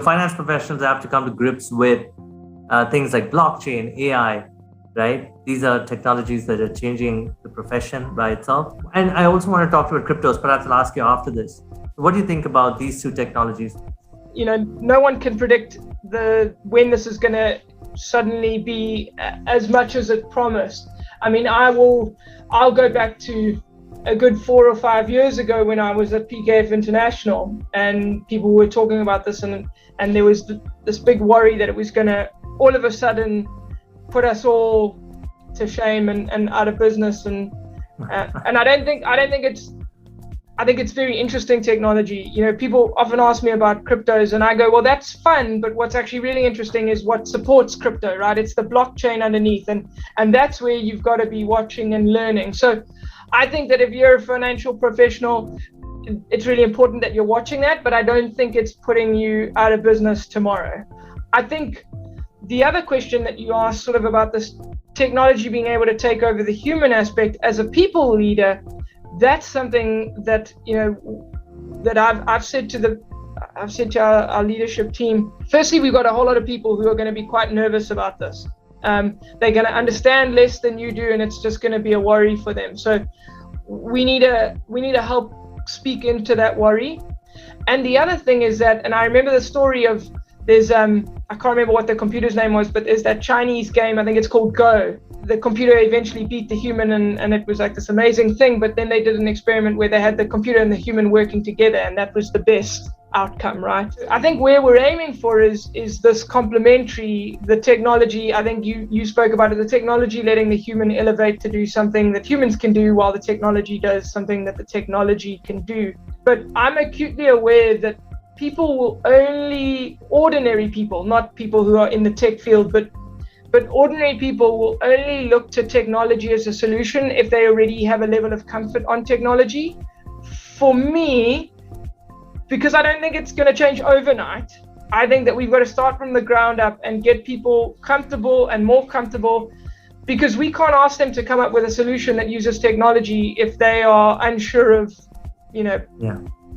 finance professionals have to come to grips with things like blockchain, AI, right? These are technologies that are changing the profession by itself. And I also want to talk about cryptos. Perhaps I'll ask you after this. What do you think about these two technologies? No one can predict when this is going to suddenly be as much as it promised. I mean, I'll go back to a good 4 or 5 years ago when I was at PKF International, and people were talking about this, and there was this big worry that it was going to all of a sudden put us all to shame and out of business. And I think it's very interesting technology. People often ask me about cryptos, and I go, well, that's fun, but what's actually really interesting is what supports crypto, right? It's the blockchain underneath, and that's where you've got to be watching and learning. So I think that if you're a financial professional, it's really important that you're watching that, but I don't think it's putting you out of business tomorrow. I think the other question that you asked sort of about this technology being able to take over the human aspect as a people leader, that's something that that I've said to our leadership team. Firstly, we've got a whole lot of people who are going to be quite nervous about this. They're going to understand less than you do, and it's just going to be a worry for them. So we need to help speak into that worry. And the other thing is that, and I remember the story of there's I can't remember what the computer's name was, but there's that Chinese game, I think it's called Go. The computer eventually beat the human, and it was like this amazing thing. But then they did an experiment where they had the computer and the human working together, and that was the best outcome, right? I think where we're aiming for is this complementary, the technology. I think you spoke about it, the technology letting the human elevate to do something that humans can do, while the technology does something that the technology can do. But I'm acutely aware that ordinary people, not people who are in the tech field, but ordinary people will only look to technology as a solution if they already have a level of comfort on technology. For me, because I don't think it's going to change overnight, I think that we've got to start from the ground up and get people comfortable and more comfortable, because we can't ask them to come up with a solution that uses technology if they are unsure of,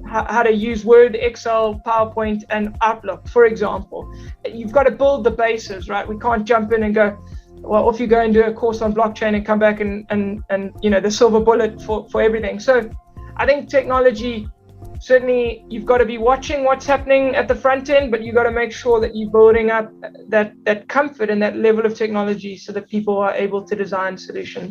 how to use Word, Excel, PowerPoint, and Outlook, for example. You've got to build the bases, right? We can't jump in and go, well, if you go and do a course on blockchain and come back and the silver bullet for everything. So I think technology, certainly you've got to be watching what's happening at the front end, but you've got to make sure that you're building up that comfort and that level of technology so that people are able to design solutions.